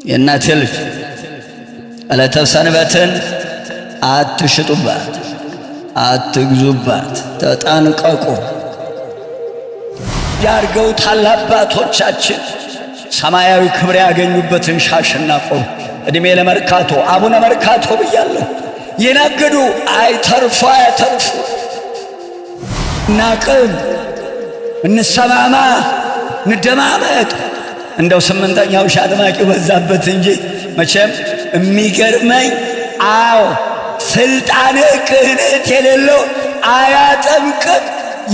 የእናቴ ልጅ ዕለተ ሰንበትን አትሽጡባት፣ አትግዙባት፣ ተጠንቀቁ። ያርገውታል አባቶቻችን ሰማያዊ ክብር ያገኙበትን ሻሽና ቆብ። እድሜ ለመርካቶ አቡነ መርካቶ ብያለሁ። ይነግዱ አይተርፉ አያተርፉ። እናቅም፣ እንሰማማ፣ እንደማመጥ። እንደው ስምንተኛው ሺህ አጥማቂው በዛበት እንጂ መቼም የሚገርመኝ አዎ ስልጣን ክህነት የሌለው አያጠምቅም።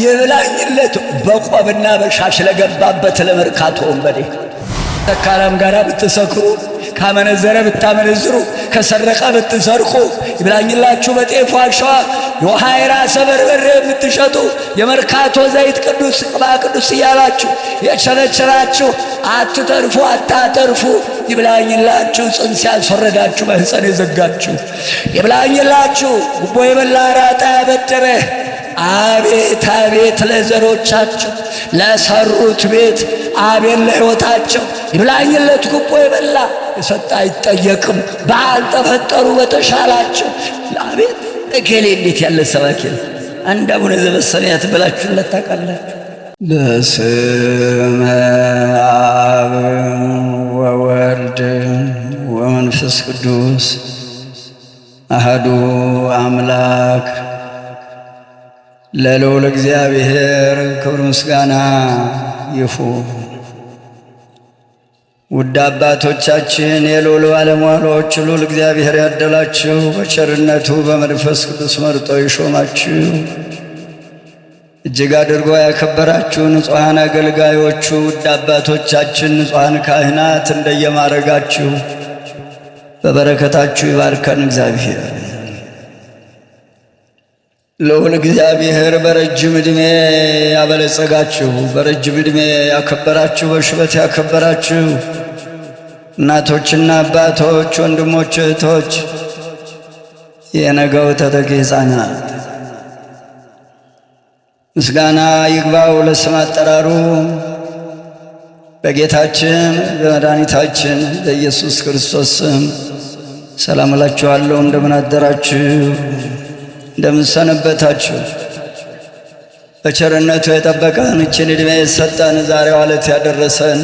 ይብላኝለት በቆብና በሻሽ ለገባበት ለመርካቶ ወንበዴ። ተካራም ጋር ብትሰክሩ፣ ካመነዘረ ብታመነዝሩ፣ ከሰረቀ ብትሰርቁ፣ ይብላኝላችሁ በጤፉ አሸዋ የውሃ የራሰ በርበሬ የምትሸጡ የመርካቶ ዘይት ቅዱስ ቅባ ቅዱስ እያላችሁ የቸረቸራችሁ አትተርፉ አታተርፉ። ይብላኝላችሁ ጽንስ ያስወረዳችሁ በሕፀን የዘጋችሁ። ይብላኝላችሁ ጉቦ የበላ አራጣ ያበደረ። አቤት አቤት ለዘሮቻቸው ለሰሩት ቤት አቤት ለሕይወታቸው። ይብላኝለት ጉቦ የበላ የሰጠ አይጠየቅም። ባልተፈጠሩ በተሻላቸው። አቤት እገሌ እንዴት ያለ ሰባኪ ነው! አንድ አቡነ ዘበሰማያት ብላችሁለት ታውቃላችሁ? በስመ አብ ወወልድ ወመንፈስ ቅዱስ አሐዱ አምላክ ለልዑል እግዚአብሔር ክብር ምስጋና ይሁን። ውድ አባቶቻችን የልዑል ባለሟሎች ልዑል እግዚአብሔር ያደላችሁ በቸርነቱ በመንፈስ ቅዱስ መርጦ ይሾማችሁ እጅግ አድርጎ ያከበራችሁ ንጹሐን አገልጋዮቹ ውድ አባቶቻችን ንጹሐን ካህናት እንደየማረጋችሁ በበረከታችሁ ይባርከን እግዚአብሔር። ልዑል እግዚአብሔር በረጅም ዕድሜ ያበለጸጋችሁ፣ በረጅም ዕድሜ ያከበራችሁ፣ በሽበት ያከበራችሁ እናቶችና አባቶች፣ ወንድሞች፣ እህቶች፣ የነገው ተተኪ ሕፃናት ምስጋና ይግባው ለስም አጠራሩ በጌታችን በመድኃኒታችን በኢየሱስ ክርስቶስ ስም ሰላም እላችኋለሁ። እንደምን አደራችሁ? እንደምን ሰነበታችሁ? በቸርነቱ የጠበቀን እችን ዕድሜ የሰጠን ዛሬው ዕለት ያደረሰን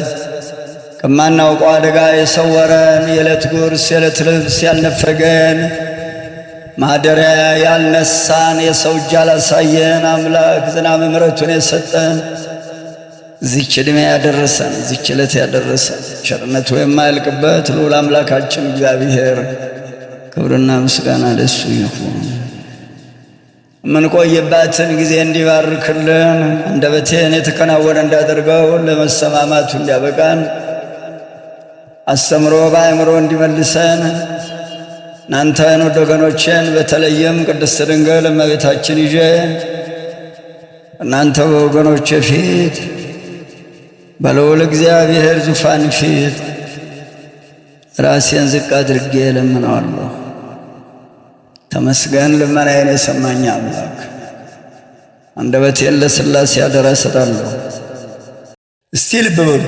ከማናውቀው አደጋ የሰወረን የዕለት ጉርስ የዕለት ልብስ ያልነፈገን ማደሪያ ያልነሳን የሰው እጅ ያላሳየን አምላክ ዝናብ ምሕረቱን የሰጠን እዚች ዕድሜ ያደረሰን እዚች ዕለት ያደረሰን ቸርነቱ የማያልቅበት ልዑል አምላካችን እግዚአብሔር ክብርና ምስጋና ለእሱ ይሁን። የምንቆይባትን ጊዜ እንዲባርክልን አንደበቴን የተከናወነ እንዳደርገው ለመሰማማቱ እንዲያበቃን አስተምሮ በአእምሮ እንዲመልሰን እናንተን ውድ ወገኖቼን በተለይም ቅድስት ድንግል እመቤታችን ይዤ እናንተ በወገኖቼ ፊት በልዑል እግዚአብሔር ዙፋን ፊት ራሴን ዝቅ አድርጌ እለምነዋለሁ። ተመስገን ልመናዬን የሰማኝ አምላክ። አንደበቴን ለሥላሴ አደራ እሰጣለሁ። እስቲ ልብ በሉ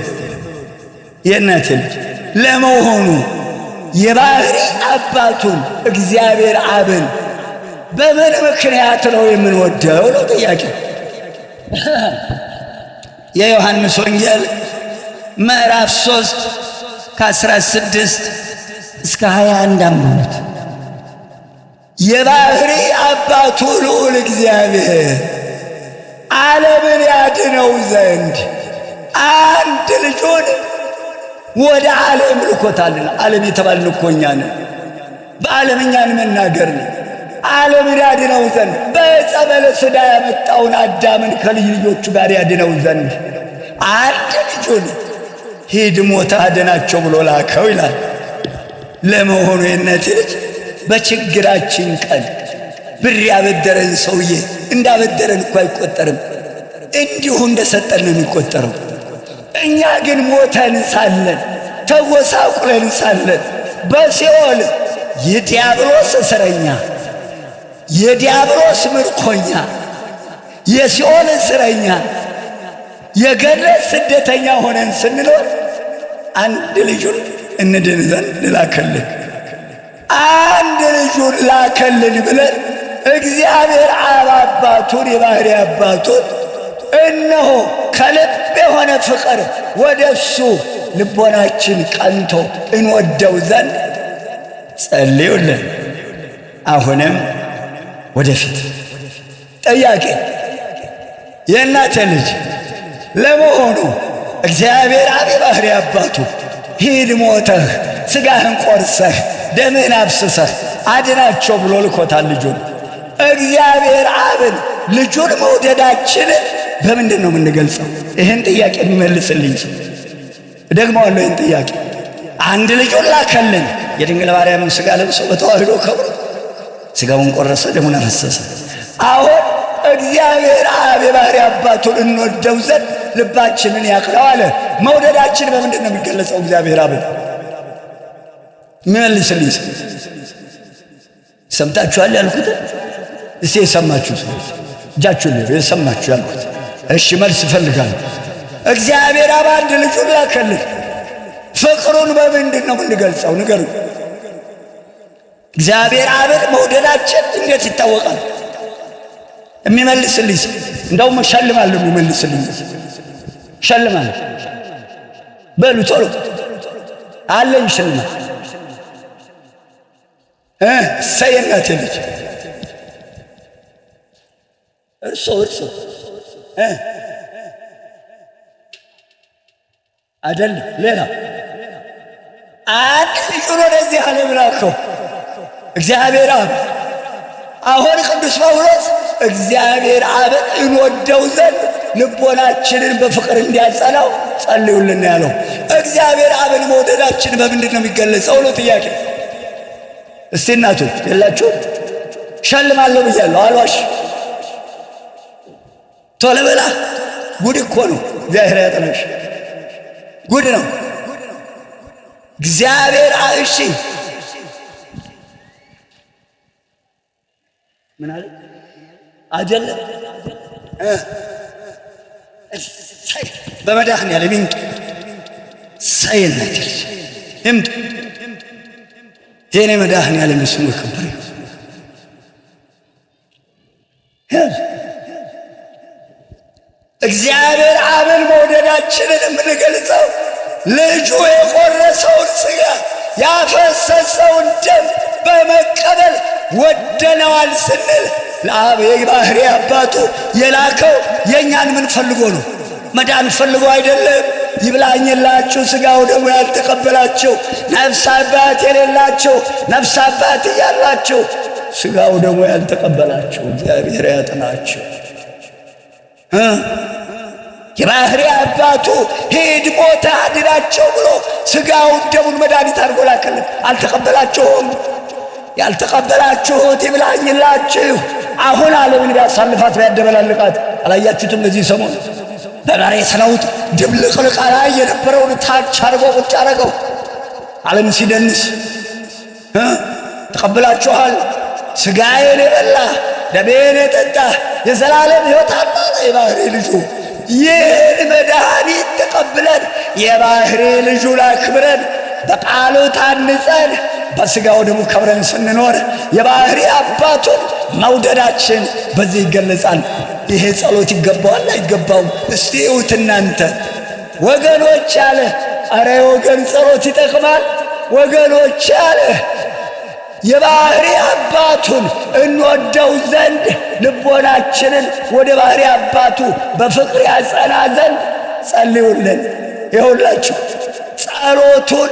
የእናቴ ልጅ ለመሆኑ የባህሪ አባቱን እግዚአብሔር አብን በምን ምክንያት ነው የምንወደው ነው ጥያቄ። የዮሐንስ ወንጌል ምዕራፍ 3 ከ16 እስከ 21 አንብቡት። የባህሪ አባቱ ልዑል እግዚአብሔር ዓለምን ያድነው ዘንድ አንድ ልጁን ወደ ዓለም ልኮታልና። ዓለም የተባልን እኮ እኛ ነን። በዓለም እኛን መናገር ነው። ዓለምን ያድነው ዘንድ በዕፀ በለስ ዕዳ ያመጣውን አዳምን ከልጅ ልጆቹ ጋር ያድነው ዘንድ አንድ ልጁን ሂድ ሞተ አድናቸው ብሎ ላከው ይላል። ለመሆኑ የእናቴ ልጅ በችግራችን ቀን ብር ያበደረን ሰውዬ እንዳበደረን እኮ አይቆጠርም፣ እንዲሁ እንደሰጠን ነው የሚቆጠረው። እኛ ግን ሞተን ሳለን ተጎሳቁለን ሳለን በሲኦል የዲያብሎስ እስረኛ የዲያብሎስ ምርኮኛ የሲኦል እስረኛ የገነት ስደተኛ ሆነን ስንኖር አንድ ልጁን እንድን ዘንድ ላከልን። አንድ ልጁን ላከልን ብለን እግዚአብሔር አብ አባቱን የባሕርይ አባቱን እነሆ ከልብ የሆነ ፍቅር ወደሱ ልቦናችን ቀንቶ እንወደው ዘንድ ጸልዩልን። አሁንም ወደፊት ጥያቄ የእናቴ ልጅ ለመሆኑ እግዚአብሔር አብ የባሕርይ አባቱ ሂድ ሞተህ ሥጋህን ቆርሰህ ደምህን አፍስሰህ አድናቸው ብሎ ልኮታል ልጁን። እግዚአብሔር አብን ልጁን መውደዳችንን በምንድን ነው የምንገልጸው? ይህን ጥያቄ የሚመልስልኝ ሰው ደግሞዋለሁ። ይህን ጥያቄ አንድ ልጁን ላከልን የድንግል ማርያምን ሥጋ ለብሶ በተዋህዶ ከብሮ ሥጋውን ቆረሰ ደሙን አፈሰሰ። አሁን እግዚአብሔር አብ የባሕርይ አባቱን እንወደው ዘንድ ልባችንን ያቅናው አለ። መውደዳችን በምንድን ነው የሚገለጸው? እግዚአብሔር አብን የሚመልስልኝ ሰው ሰምታችኋል ያልኩት? እስቲ የሰማችሁ ሰዎች እጃችሁን የሰማችሁ ያልኩት እሺ መልስ እፈልጋለሁ። እግዚአብሔር አብ አንድ ልጁን ላከልን። ፍቅሩን በምንድን ነው የምንገልጸው? ንገሩ። እግዚአብሔር አብን መውደዳችን እንዴት ይታወቃል? የሚመልስልኝ ሰው እንደውም እሸልማለሁ። የሚመልስልኝ እሸልማለሁ። በሉ ቶሎ አለኝ ሽልማት። እሰይ እናቴ ልጅ እርሶ አይደለም ሌላ አንድ ልጁን ወደዚህ ዓለም ላከው እግዚአብሔር አብ። አሁን ቅዱስ ጳውሎስ እግዚአብሔር አብን እንወደው ዘንድ ልቦናችንን በፍቅር እንዲያጸናው ጸልዩልን ያለው። እግዚአብሔር አብን መውደዳችን በምንድን ነው የሚገለጸው ነው ጥያቄ። እስቲ እናቶች የላችሁ ሸልማለሁ ብያለሁ አልዋሽ። ቶሎ በላ ጉድ እኮ ነው። እግዚአብሔር ያጠናሽ ጉድ ነው እግዚአብሔር። እሺ ምን አለ አይደለም በመድኃኔዓለም ይምጡ ሳይነት ይምጡ። የኔ መድኃኔዓለም ስሙ ይከበር። እግዚአብሔር አብን መውደዳችንን የምንገልጸው ልጁ የቆረሰውን ሥጋ ያፈሰሰውን ደም በመቀበል ወደነዋል ስንል ለአብ የባሕርይ አባቱ የላከው የእኛን ምን ፈልጎ ነው? መዳን ፈልጎ አይደለም። ይብላኝላችሁ ሥጋው ደግሞ ያልተቀበላችሁ ነፍስ አባት የሌላችሁ ነፍስ አባት እያላችሁ ሥጋው ደግሞ ያልተቀበላችሁ እግዚአብሔር ያጥናችሁ። የባሕርይ አባቱ ሂድ ሞተህ አድናቸው ብሎ ሥጋውን ደሙን መድኃኒት አድርጎ ላከልን። አልተቀበላችሁም። ያልተቀበላችሁት ይብላኝላችሁ። አሁን ዓለምን ቢያሳልፋት ቢያደበላልቃት አላያችሁትም? በዚህ ሰሞን በመሬት ነውጥ ድብልቅልቃ ላይ የነበረውን ታች አድርጎ ቁጭ አደረገው። ዓለም ሲደንስ ተቀብላችኋል። ሥጋዬን የበላ ደሜን የጠጣ የዘላለም ሕይወት አለ የባሕርይ ልጁ። ይህን መድኃኒት ተቀብለን የባሕርይ ልጁን አክብረን በቃሉ ታንጸን በሥጋው ደሙ ከብረን ስንኖር የባሕርይ አባቱን መውደዳችን በዚህ ይገለጻል። ይሄ ጸሎት ይገባዋል አይገባውም? እስቲ እዩት እናንተ ወገኖች አለ። አረ ወገን ጸሎት ይጠቅማል ወገኖች አለ። የባሕርይ አባቱን እንወደው ዘንድ ልቦናችንን ወደ ባሕርይ አባቱ በፍቅር ያጸና ዘንድ ጸልዩልን። ይሁላችሁ ጸሎቱን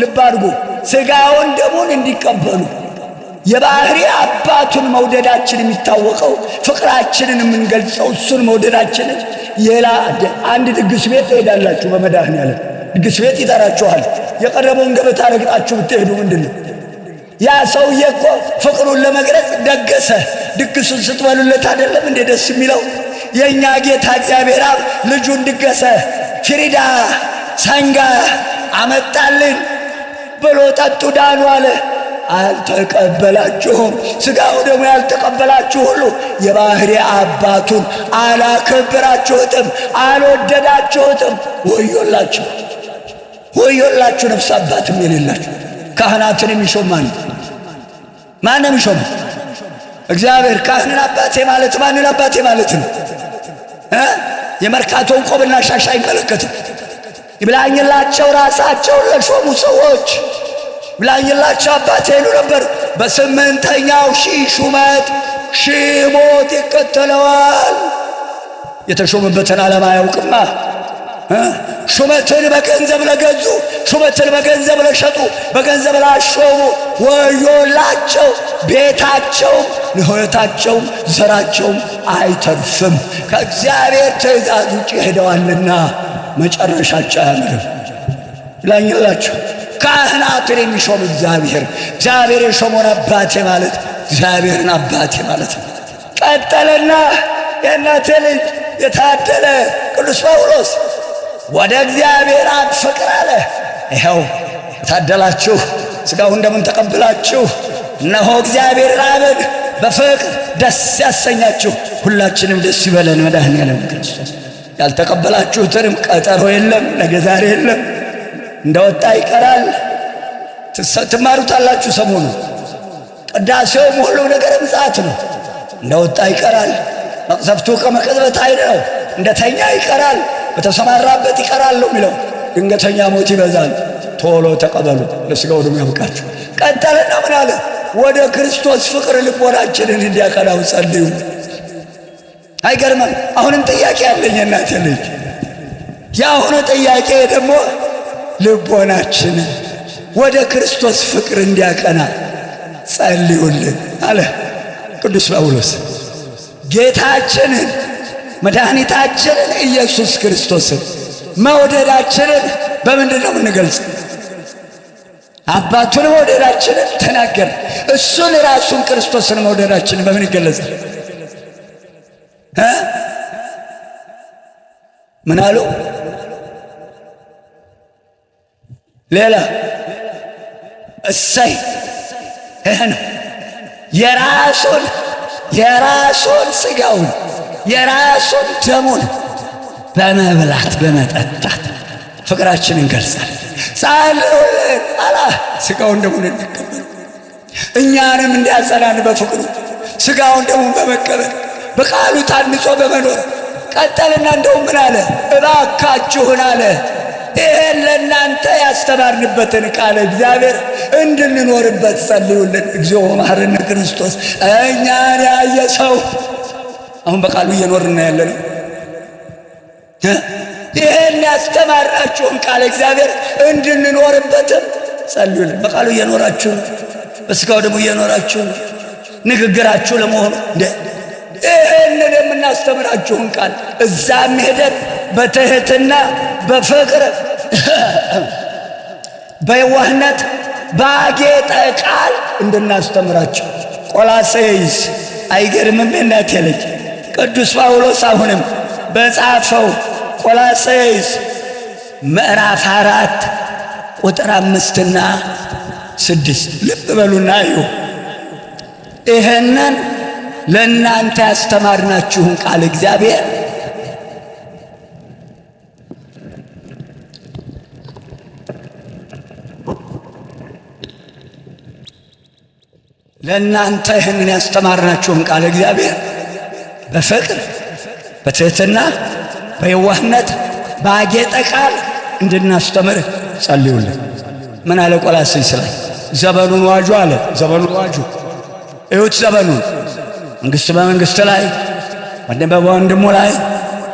ልብ አድርጉ። ሥጋውን ደሙን እንዲቀበሉ የባሕርይ አባቱን መውደዳችን የሚታወቀው ፍቅራችንን የምንገልጸው እሱን መውደዳችንን። ሌላ አንድ ድግስ ቤት ትሄዳላችሁ። በመድኃኔዓለም ድግስ ቤት ይጠራችኋል። የቀረበውን ገበታ ረግጣችሁ ብትሄዱ ምንድን ነው? ያ ሰውዬ እኮ ፍቅሩን ለመግለጽ ደገሰ። ድግሱን ስትበሉለት አይደለም እንዴ ደስ የሚለው? የእኛ ጌታ እግዚአብሔር አብ ልጁን ድገሰ። ፍሪዳ ሰንጋ አመጣልን ብሎ ጠጡ ዳኑ አለ። አልተቀበላችሁም። ሥጋው ደግሞ ያልተቀበላችሁ ሁሉ የባሕርይ አባቱን አላከበራችሁትም፣ አልወደዳችሁትም። ወዮላችሁ ወዮላችሁ ነፍስ አባትም የሌላችሁ። ካህናትን የሚሾም ማን የሚሾም? እግዚአብሔር። ካህንን አባቴ ማለት ማንን አባቴ ማለት ነው? የመርካቶን ቆብና ሻሽ አይመለከትም። ይብላኝላቸው ራሳቸውን ለሾሙ ሰዎች ይብላኝላቸው አባቴ ይሉ ነበር። በስምንተኛው ሺህ ሹመት ሺህ ሞት ይከተለዋል። የተሾመበትን ዓላማ አያውቅማ። ሹመትን በገንዘብ ለገዙ፣ ሹመትን በገንዘብ ለሸጡ፣ በገንዘብ ላሾሙ ወዮላቸው። ቤታቸውም ሕይወታቸውም ዘራቸውም አይተርፍም። ከእግዚአብሔር ትእዛዝ ውጭ ሄደዋልና መጨረሻቸው አያምርም። ይላኝላችሁ ካህናትን የሚሾም እግዚአብሔር የሾመውን አባቴ ማለት እግዚአብሔርን አባቴ ማለት ነው። ቀጠለና የእናቴ ልጅ የታደለ ቅዱስ ጳውሎስ ወደ እግዚአብሔር አብ ፍቅር አለ። ይኸው የታደላችሁ ሥጋውን ደሙን ተቀብላችሁ እነሆ እግዚአብሔር አብን በፍቅር ደስ ያሰኛችሁ። ሁላችንም ደስ ይበለን መድኃኔዓለም ክርስቶስ። ያልተቀበላችሁትንም ቀጠሮ የለም፣ ነገ ዛሬ የለም፣ እንደወጣ ይቀራል። ትማሩታላችሁ። ሰሞኑ ቅዳሴውም ሁሉ ነገር ምጽአት ነው። እንደወጣ ይቀራል። መቅሰፍቱ ከመቅጽበት ኃይል ነው። እንደተኛ ይቀራል፣ በተሰማራበት ይቀራል ነው የሚለው። ድንገተኛ ሞት ይበዛል። ቶሎ ተቀበሉ፣ ለሥጋው ደሙ ያብቃችሁ። ቀጠለና ምን አለ? ወደ ክርስቶስ ፍቅር ልቦናችንን እንዲያቀናው ጸልዩ። አይገርምም? አሁንም ጥያቄ አለኝ እናቴ ልጅ። የአሁኑ ጥያቄ ደግሞ ልቦናችንን ወደ ክርስቶስ ፍቅር እንዲያቀና ጸልዩልን አለ ቅዱስ ጳውሎስ። ጌታችንን መድኃኒታችንን ኢየሱስ ክርስቶስን መውደዳችንን በምንድን ነው የምንገልጽ? አባቱን መውደዳችንን ተናገር። እሱን ራሱን ክርስቶስን መውደዳችንን በምን ይገለጻል? ምን አሉ? ሌላ እሰይ ይህ ነው። የራሱን ሥጋውን የራሱን ደሙን በመብላት በመጠጣት ፍቅራችንን እንገልጻለን። ጸልዩልን አላ ሥጋውን ደሙን እንቀበል፣ እኛንም እንዲያጸናን በፍቅሩ ሥጋውን ደሙን በመቀበል በቃሉ ታንጾ በመኖር ቀጠልና እንደውም ምን አለ? እባካችሁን አለ ይህን ለእናንተ ያስተማርንበትን ቃል እግዚአብሔር እንድንኖርበት ጸልዩልን። እግዚኦ መሐረነ ክርስቶስ። እኛን ያየ ሰው አሁን በቃሉ እየኖርና ያለ ነው። ይህን ያስተማራችሁን ቃል እግዚአብሔር እንድንኖርበትም ጸልዩልን። በቃሉ እየኖራችሁ በሥጋው ደግሞ እየኖራችሁ ንግግራችሁ ለመሆኑ ይህንን የምናስተምራችሁን ቃል እዛም ሄደን በትሕትና በፍቅር በየዋህነት ባጌጠ ቃል እንድናስተምራችሁ። ቆላስይስ አይገርምም? እናቴ ልጅ ቅዱስ ጳውሎስ አሁንም በጻፈው ቆላስይስ ምዕራፍ 4 ቁጥር 5 እና 6 ልብ በሉና እዩ። ይህንን ለእናንተ ያስተማርናችሁን ቃል እግዚአብሔር ለእናንተ ይህንን ያስተማርናችሁን ቃል እግዚአብሔር በፍቅር በትሕትና በየዋህነት ባጌጠ ቃል እንድናስተምር ጸልዩልን። ምን አለ ቆላስይስ ላይ? ዘመኑን ዋጁ አለ። ዘመኑን ዋጁ። እዩት ዘመኑን። መንግሥት በመንግሥት ላይ፣ ወንድም በወንድሙ ላይ፣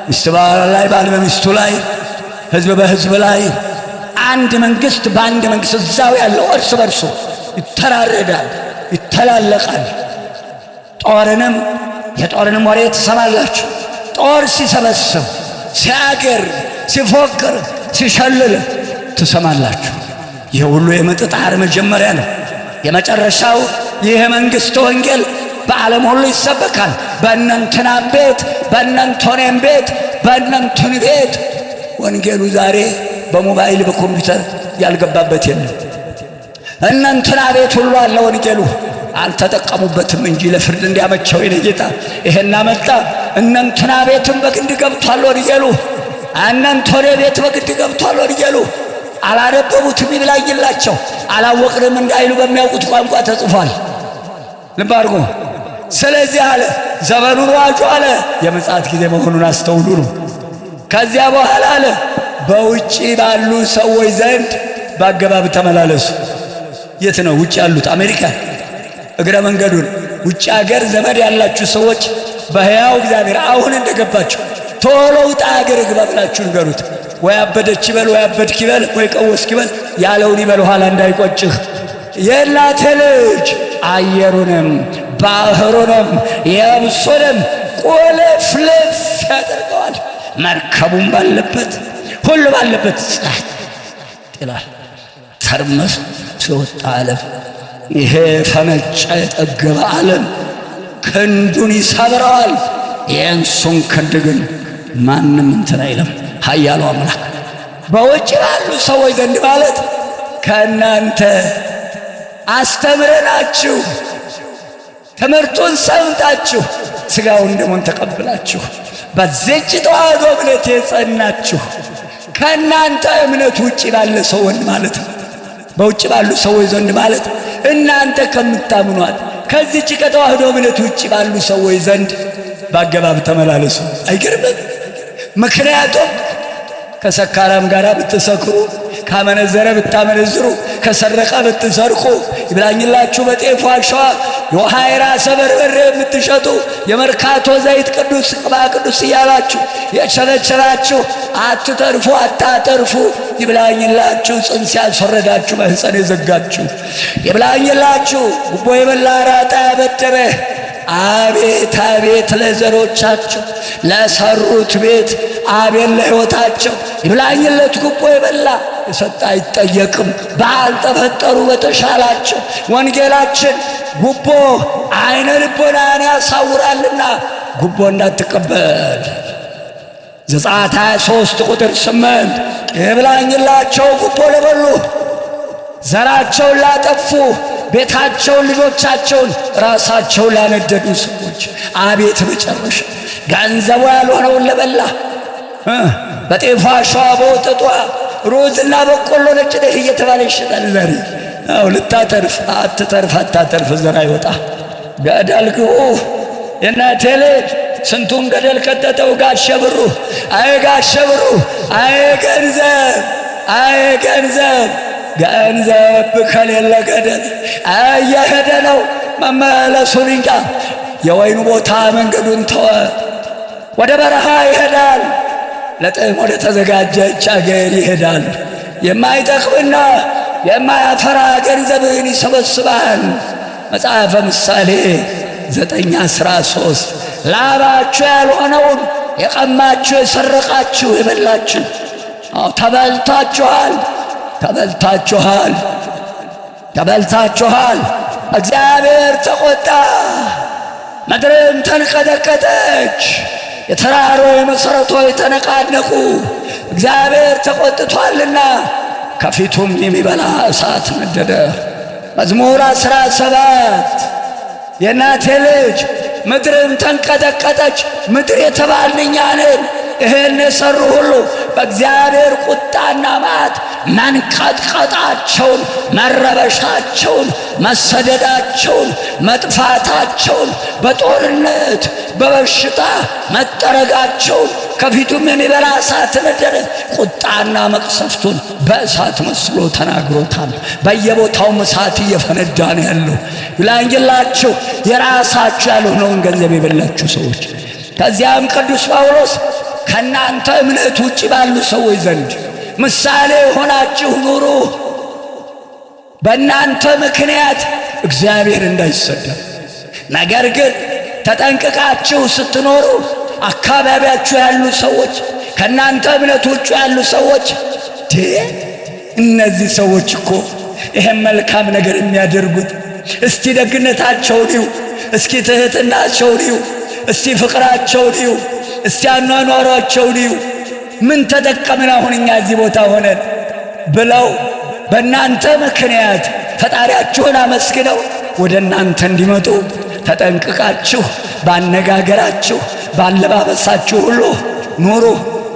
ሚስት በባሏ ላይ፣ ባል በሚስቱ ላይ፣ ሕዝብ በሕዝብ ላይ፣ አንድ መንግሥት በአንድ መንግሥት እዛው ያለው እርስ በርሱ ይተራረዳል፣ ይተላለቃል። የጦርንም ወሬ ትሰማላችሁ። ጦር ሲሰበስብ፣ ሲያገር፣ ሲፎክር፣ ሲሸልል ትሰማላችሁ። ይህ ሁሉ የምጥ ጣር መጀመሪያ ነው። የመጨረሻው ይህ መንግሥት ወንጌል በዓለም ሁሉ ይሰበካል። በእነንትና ቤት፣ በእነንቶኔም ቤት፣ በእነንትን ቤት ወንጌሉ ዛሬ በሞባይል በኮምፒውተር ያልገባበት የለም። እነንትና ቤት ሁሉ አለ ወንጌሉ። አልተጠቀሙበትም እንጂ ለፍርድ እንዲያመቸው የኔ ጌታ ይሄን አመጣ። እነንትና ቤትም በግድ ገብቷል ወንጌሉ። እነንቶኔ ቤት በግድ ገብቷል ወንጌሉ። አላነበቡትም ይብላኝላቸው። አላወቅንም እንዳይሉ በሚያውቁት ቋንቋ ተጽፏል። ልብ አድርጎ ስለዚህ አለ ዘመኑን ዋጁ አለ። የምጽአት ጊዜ መሆኑን አስተውሉ ነው። ከዚያ በኋላ አለ በውጪ ባሉ ሰዎች ዘንድ በአገባብ ተመላለሱ። የት ነው ውጪ ያሉት? አሜሪካ። እግረ መንገዱን ውጪ ሀገር ዘመድ ያላችሁ ሰዎች በሕያው እግዚአብሔር አሁን እንደገባችሁ ቶሎ ውጣ ሀገር ግባ ብላችሁ ንገሩት። ወይ አበደች ይበል፣ ወይ አበድክ ይበል፣ ወይ ቀወስክ ይበል፣ ያለውን ይበል፣ ኋላ እንዳይቆጭህ። የእናቴ ልጅ አየሩንም ባህሩንም የብሱንም ቁልፍልፍ ያደርገዋል። መርከቡም ባለበት ሁሉ ባለበት ጸጥ ይላል። ተርመስ ሲወጣ ዓለም ይሄ ፈነጨ የጠገበ ዓለም ክንዱን ይሰብረዋል። የእንሱን ክንድ ግን ማንም እንትን አይለም። ኃያሉ አምላክ በውጭ ባሉ ሰዎች ዘንድ ማለት ከእናንተ አስተምረናችሁ ትምህርቱን ሰምታችሁ ሥጋውን ደሙን ተቀብላችሁ በዚህች ተዋህዶ እምነት የጸናችሁ ከእናንተ እምነት ውጭ ባለ ሰው ዘንድ ማለት ነው። በውጭ ባሉ ሰዎች ዘንድ ማለት እናንተ ከምታምኗት ከዚህች ከተዋህዶ እምነት ውጭ ባሉ ሰዎች ዘንድ በአገባብ ተመላለሱ። አይገርምም? ምክንያቱም ከሰካራም ጋር ብትሰክሩ፣ ካመነዘረ ብታመነዝሩ፣ ከሰረቀ ብትሰርቁ፣ ይብላኝላችሁ በጤፍ ዋሻዋ የውሃ የራሰ በርበሬ የምትሸጡ የመርካቶ ዘይት ቅዱስ ቅባ ቅዱስ እያላችሁ የቸረቸራችሁ አትተርፉ አታተርፉ። ይብላኝላችሁ ጽንስ ያስወረዳችሁ ማኅፀን የዘጋችሁ ይብላኝላችሁ ጉቦ የበላ አራጣ ያበደረ አቤት አቤት ለዘሮቻቸው ለሰሩት ቤት አቤት ለሕይወታቸው ይብላኝለት ጉቦ የበላ የሰጠ አይጠየቅም። ባልተፈጠሩ በተሻላቸው ወንጌላችን ጉቦ አይነ ልቦናን ያሳውራልና ጉቦ እንዳትቀበል። ዘጸአት 23 ቁጥር 8 ይብላኝላቸው ጉቦ ለበሉ ዘራቸውን ላጠፉ ቤታቸውን ልጆቻቸውን ራሳቸውን ላነደዱ ሰዎች አቤት መጨረሻ። ገንዘቡ ያልሆነውን ለበላ በጤፍ ዋሻዋ በወጠጧ ሩዝና በቆሎ ነጭ ጤፍ እየተባለ ይሸጣል ዛሬ። አው ልታተርፍ አትተርፍ አታተርፍ ዘር አይወጣ። ገደል ግቡ የእናቴ ልጅ ስንቱን ገደል ከተተው ጋሸ ብሩ። አይ ጋሸ ብሩ፣ አይ ገንዘብ፣ አይ ገንዘብ ገንዘብ ከሌለ ገደል እየሄደ ነው መመለሱን እንጃ። የወይኑ ቦታ መንገዱን ተወ፣ ወደ በረሃ ይሄዳል። ለጥም ወደ ተዘጋጀች አገር ይሄዳል። የማይጠቅምና የማያፈራ ገንዘብን ይሰበስባል። መጽሐፈ ምሳሌ 9:13 ላባችሁ ያልሆነውን የቀማችሁ የሰረቃችሁ የበላችሁ ተበልታችኋል፣ ተበልታችኋል፣ ተበልታችኋል። እግዚአብሔር ተቆጣ፣ ምድርም ተንቀጠቀጠች፣ የተራሮች መሠረቶች ተነቃነቁ። እግዚአብሔር ተቆጥቷልና ከፊቱም የሚበላ እሳት ነደደ። መዝሙር 17 የእናቴ ልጅ ምድርም ተንቀጠቀጠች። ምድር የተባልን እኛ ነን። ይህን የሠሩ ሁሉ በእግዚአብሔር ቁጣና መዓት መንቀጥቀጣቸውን፣ መረበሻቸውን፣ መሰደዳቸውን፣ መጥፋታቸውን፣ በጦርነት በበሽታ መጠረጋቸውን ከፊቱም የሚበላ እሳት ነደደ። ቁጣና መቅሰፍቱን በእሳት መስሎ ተናግሮታል። በየቦታውም እሳት እየፈነዳ ነው ያለው። ይብላኝላችሁ የራሳችሁ ያልሆነውን ገንዘብ የበላችሁ ሰዎች። ከዚያም ቅዱስ ጳውሎስ ከእናንተ እምነት ውጭ ባሉ ሰዎች ዘንድ ምሳሌ ሆናችሁ ኑሩ፣ በእናንተ ምክንያት እግዚአብሔር እንዳይሰደብ። ነገር ግን ተጠንቅቃችሁ ስትኖሩ አካባቢያችሁ ያሉ ሰዎች፣ ከእናንተ እምነት ውጭ ያሉ ሰዎች እነዚህ ሰዎች እኮ ይሄን መልካም ነገር የሚያደርጉት እስቲ ደግነታቸውን ይዩ፣ እስኪ ትሕትናቸውን ይዩ፣ እስቲ ፍቅራቸውን ይዩ፣ እስቲ አኗኗሯቸውን ይዩ፣ ምን ተጠቀምን አሁን እኛ እዚህ ቦታ ሆነን ብለው በእናንተ ምክንያት ፈጣሪያችሁን አመስግነው ወደ እናንተ እንዲመጡ ተጠንቅቃችሁ ባነጋገራችሁ ባለባበሳችሁ ሁሉ ኑሩ።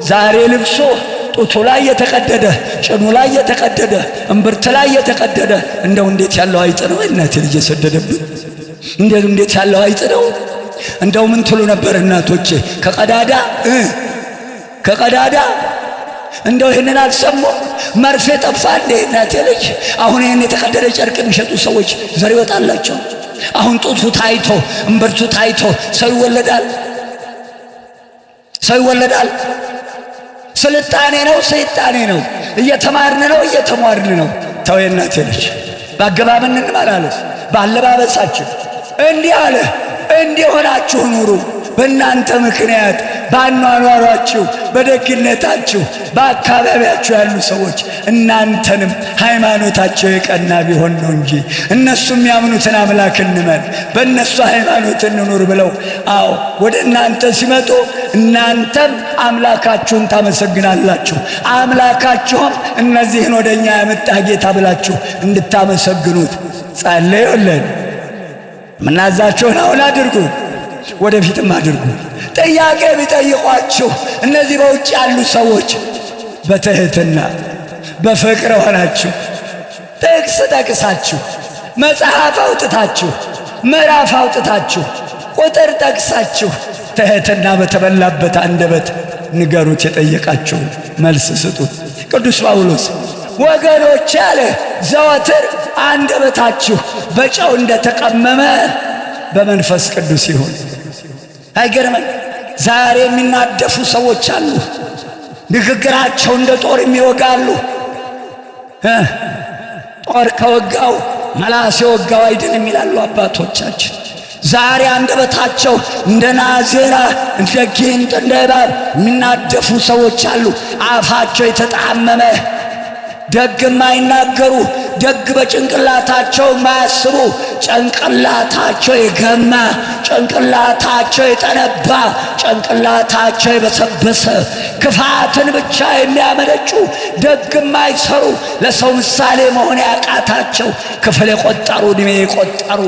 ዛሬ ልብሶ ጡቱ ላይ የተቀደደ፣ ጭኑ ላይ የተቀደደ፣ እምብርት ላይ የተቀደደ እንደው እንዴት ያለው አይጥ ነው እናቴ ልጅ የሰደደብን! እንዴት ያለው አይጥ ነው! እንደው ምን ትሉ ነበር እናቶቼ? ከቀዳዳ እንደው ይህንን አልሰሙ? መርፌ ጠፋ እንዴ እናቴ ልጅ? አሁን ይህን የተቀደደ ጨርቅ የሚሸጡ ሰዎች ዘር ይወጣላቸው። አሁን ጡቱ ታይቶ እምብርቱ ታይቶ ሰው ይወለዳል? ስልጣኔ ነው ሰይጣኔ ነው? እየተማርን ነው? ተው እናቴ ልጅ፣ በአገባብ እንመላለስ፣ ባለባበሳችን እንዲህ አለ እንዲህ ሆናችሁ ኑሩ። በእናንተ ምክንያት ባኗኗራችሁ፣ በደግነታችሁ በአካባቢያችሁ ያሉ ሰዎች እናንተንም ሃይማኖታቸው የቀና ቢሆን ነው እንጂ እነሱ የሚያምኑትን አምላክ እንመን፣ በእነሱ ሃይማኖት እንኑር ብለው ወደ እናንተ ሲመጡ እናንተም አምላካችሁን ታመሰግናላችሁ። አምላካችሁም እነዚህን ወደ እኛ ያመጣ ጌታ ብላችሁ እንድታመሰግኑት ጸልዩልን። ምናዛችሁን አሁን አድርጉ፣ ወደፊትም አድርጉ። ጥያቄ ቢጠይቋችሁ እነዚህ በውጭ ያሉ ሰዎች በትህትና በፍቅር ሆናችሁ ጥቅስ ጠቅሳችሁ መጽሐፍ አውጥታችሁ ምዕራፍ አውጥታችሁ ቁጥር ጠቅሳችሁ ትህትና በተበላበት አንደበት ንገሩት፣ የጠየቃችሁ መልስ ስጡት። ቅዱስ ጳውሎስ ወገኖች አለ ዘወትር አንደበታችሁ በጨው እንደተቀመመ በመንፈስ ቅዱስ ይሁን። አይገርምም? ዛሬ የሚናደፉ ሰዎች አሉ። ንግግራቸው እንደ ጦር የሚወጋሉ። ጦር ከወጋው መላስ የወጋው አይድንም ይላሉ አባቶቻችን። ዛሬ አንደበታቸው እንደ ናዜራ፣ እንደ ጊንጥ፣ እንደ እባብ የሚናደፉ ሰዎች አሉ። አፋቸው የተጣመመ ደግ የማይናገሩ፣ ደግ በጭንቅላታቸው የማያስቡ፣ ጭንቅላታቸው የገማ፣ ጭንቅላታቸው የጠነባ፣ ጭንቅላታቸው የበሰበሰ፣ ክፋትን ብቻ የሚያመነጩ፣ ደግ የማይሰሩ፣ ለሰው ምሳሌ መሆን ያቃታቸው፣ ክፍል የቆጠሩ፣ ዕድሜ የቆጠሩ፣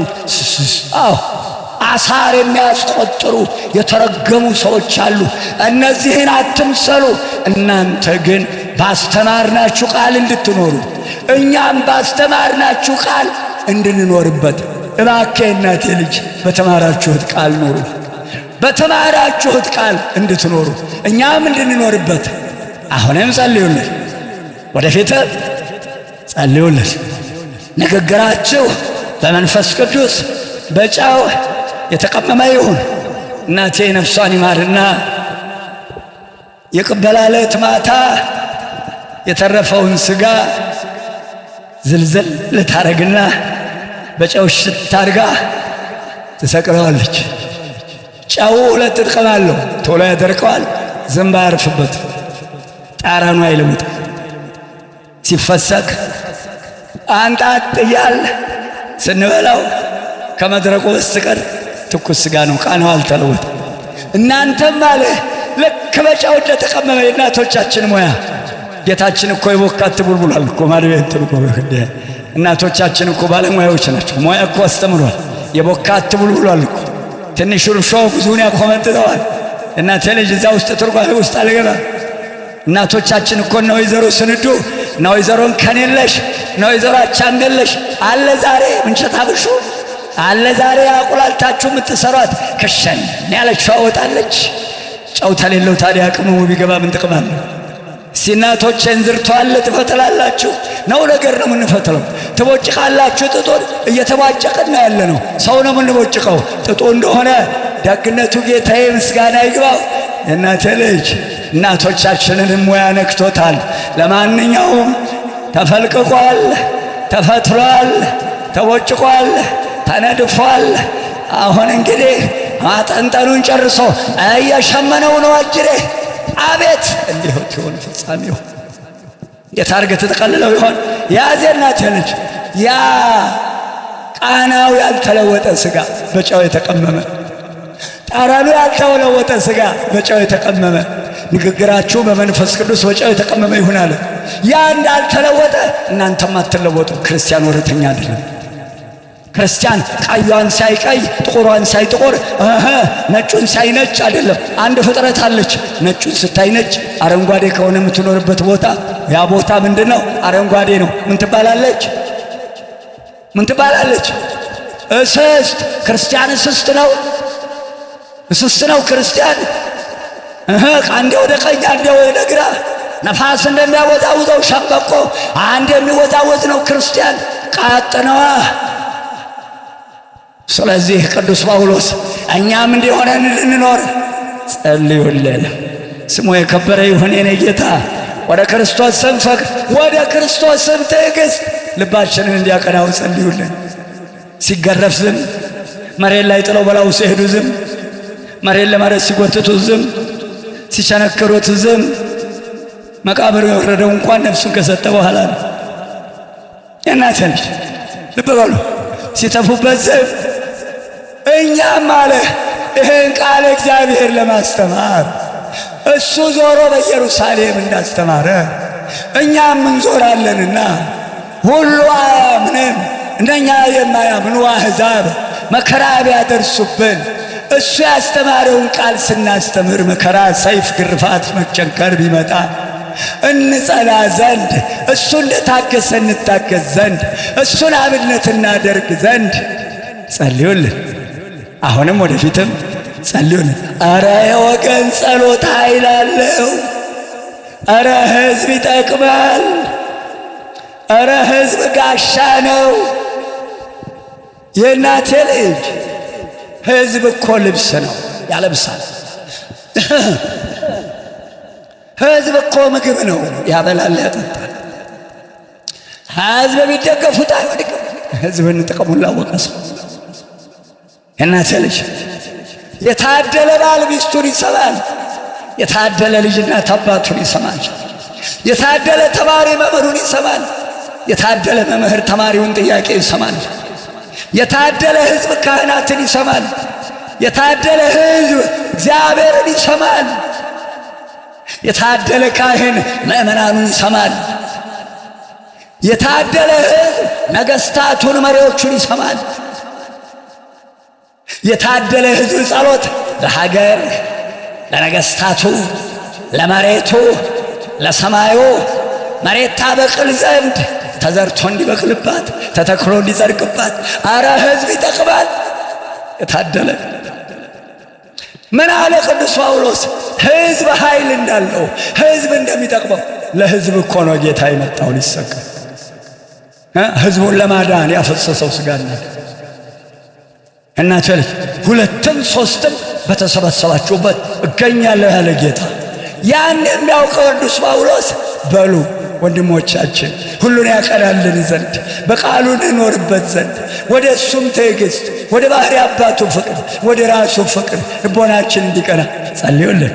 አሳር የሚያስቆጥሩ የተረገሙ ሰዎች አሉ። እነዚህን አትምሰሉ። እናንተ ግን ባስተማርናችሁ ቃል እንድትኖሩ፣ እኛም ባስተማርናችሁ ቃል እንድንኖርበት እባክህ እናቴ ልጅ በተማራችሁት ቃል ኑሩ። በተማራችሁት ቃል እንድትኖሩ እኛም እንድንኖርበት አሁንም ጸልዩልን፣ ወደፊት ጸልዩልን። ንግግራችሁ በመንፈስ ቅዱስ በጨው የተቀመመ ይሁን። እናቴ ነፍሷን ይማርና የቅበላ ዕለት ማታ የተረፈውን ሥጋ ዝልዝል ልታረግና በጨው ሽታርጋ ትሰቅለዋለች። ጨው ሁለት ጥቅም አለው። ቶሎ ያደርቀዋል፣ ዝንብ አያርፍበት፣ ጣራኑ አይለውጥ። ሲፈሰክ አንጣጥ እያል ስንበላው ከመድረቁ በስተቀር ትኩስ ሥጋ ነው፣ ቃናው አልተለወጠ። እናንተም አለ ልክ በጨው እንደተቀመመ የእናቶቻችን ሙያ። ጌታችን እኮ የቦካ አትብሉ ብሏል እኮ ማለት ነው። እናቶቻችን እኮ ባለሙያዎች ናቸው። ሙያ እኮ አስተምሯል። የቦካ አትብሉ ብሏል እኮ። ትንሽ እርሾ ብዙውን ያኮመጥጠዋል። እናቴ ልጅ እዛ ውስጥ ትርጓሜ ውስጥ አልገባ። እናቶቻችን እኮ ነው ወይዘሮ ስንዱ ነው ወይዘሮን ከኔለሽ ነው ወይዘሮ አቻምገለሽ አለ ዛሬ ምንቸት አብሹ አለ ዛሬ አቁላልታችሁ የምትሰሯት ከሸን ያለች አወጣለች። ጨው ተሌለው ታዲያ ቅመሙ ቢገባ ምን ጥቅም አለ? ሲናቶች እንዝርቷል ትፈትላላችሁ ነው ነገር ነው የምንፈትለው። ትቦጭቃላችሁ። ጥጡን እየተባጨቅን ነው ያለ ነው። ሰው ነው የምንቦጭቀው። ጥጡ እንደሆነ ደግነቱ ጌታዬ ምስጋና ይግባው። እናቴ ልጅ እናቶቻችንን ሙያ ነክቶታል። ለማንኛውም ተፈልቅቋል፣ ተፈትሏል፣ ተቦጭቋል፣ ተነድፏል። አሁን እንግዲህ ማጠንጠኑን ጨርሶ እየሸመነው ነው አጅሬ። አቤት እንዲሆን ይሆን ፍጻሜው የታርገ ተጠቀልለው ይሆን? ያዜ እናቴ ልጅ ያ ቃናው ያልተለወጠ ሥጋ በጨው የተቀመመ፣ ጠረኑ ያልተለወጠ ሥጋ በጨው የተቀመመ፣ ንግግራችሁ በመንፈስ ቅዱስ በጨው የተቀመመ ይሁን አለ። ያ እንዳልተለወጠ እናንተም አትለወጡ። ክርስቲያን ወረተኛ አይደለም። ክርስቲያን ቀዩን ሳይቀይ ጥቁሯን ሳይጥቁር ነጩን ሳይነጭ አይደለም። አንድ ፍጥረት አለች። ነጩን ስታይ ነጭ፣ አረንጓዴ ከሆነ የምትኖርበት ቦታ ያ ቦታ ምንድነው? አረንጓዴ ነው። ምን ትባላለች? ምን ትባላለች? እስስት። ክርስቲያን እስስት ነው። እስስት ነው ክርስቲያን። አንዴ ወደ ቀኝ አንዴ ወደ ግራ ነፋስ እንደሚያወዛውዘው ሸምበቆ አንዴ የሚወዛወዝ ነው ክርስቲያን። ቃጥነዋ። ስለዚህ ቅዱስ ጳውሎስ እኛም እንዲሆነን እንድንኖር ጸልዩልን። ስሙ የከበረ ይሁን የኔ ጌታ። ወደ ክርስቶስ ስም ፈቅር፣ ወደ ክርስቶስ ስም ትዕግስት ልባችንን እንዲያቀናው ጸልዩልን። ሲገረፍ ዝም፣ መሬት ላይ ጥለው በላው ሲሄዱ ዝም፣ መሬት ለመሬት ሲጎትቱ ዝም፣ ሲቸነክሩት ዝም። መቃብር የወረደው እንኳን ነፍሱን ከሰጠ በኋላ ነው። የእናቴ ልጅ ልብ በሉ። ሲተፉበት ዝም። እኛም አለ ይህን ቃል እግዚአብሔር ለማስተማር እሱ ዞሮ በኢየሩሳሌም እንዳስተማረ እኛም እንዞራለንና ሁሉ አያምንም። እነኛ የማያምኑ አሕዛብ መከራ ቢያደርሱብን እሱ ያስተማረውን ቃል ስናስተምር መከራ፣ ሰይፍ፣ ግርፋት፣ መቸንከር ቢመጣ እንጸና ዘንድ እሱ እንደታገሰ እንታገስ ዘንድ እሱን አብነት እናደርግ ዘንድ ጸልዩልን። አሁንም ወደፊትም ጸልዩልን። አረ የወገን ጸሎት ኃይል አለው። አረ ሕዝብ ይጠቅማል። አረ ሕዝብ ጋሻ ነው። የእናቴ ልጅ ሕዝብ እኮ ልብስ ነው፣ ያለብሳል። ሕዝብ እኮ ምግብ ነው፣ ያበላል፣ ያጠጣል። ሕዝብ ቢደገፉት አይወድቅም። ሕዝብን ጥቅሙን ላወቀ ሰው የእናቴ ልጅ የታደለ ባል ሚስቱን ይሰማል። የታደለ ልጅ እናት አባቱን ይሰማል። የታደለ ተማሪ መምህሩን ይሰማል። የታደለ መምህር ተማሪውን ጥያቄ ይሰማል። የታደለ ሕዝብ ካህናትን ይሰማል። የታደለ ሕዝብ እግዚአብሔርን ይሰማል። የታደለ ካህን ምእመናኑን ይሰማል። የታደለ ሕዝብ ነገሥታቱን መሪዎቹን ይሰማል። የታደለ ሕዝብ ጸሎት ለሀገር፣ ለነገሥታቱ፣ ለመሬቱ፣ ለሰማዩ መሬት ታበቅል ዘንድ ተዘርቶ እንዲበቅልባት ተተክሎ እንዲጸድቅባት አረ ሕዝብ ይጠቅማል። የታደለ ምን አለ ቅዱስ ጳውሎስ? ሕዝብ ኃይል እንዳለው ሕዝብ እንደሚጠቅመው ለሕዝብ እኮ ነው ጌታ የመጣው ሊሰቀል፣ ሕዝቡን ለማዳን ያፈሰሰው ሥጋና እናንተ ልጅ ሁለትም ሦስትም በተሰበሰባችሁበት እገኛለሁ ያለ ጌታ ያን የሚያውቀው ቅዱስ ጳውሎስ በሉ ወንድሞቻችን ሁሉን ያቀናልን ዘንድ በቃሉ እንኖርበት ዘንድ ወደ እሱም ትዕግስት፣ ወደ ባሕርይ አባቱ ፍቅር፣ ወደ ራሱ ፍቅር ልቦናችን እንዲቀና ጸልዩልን።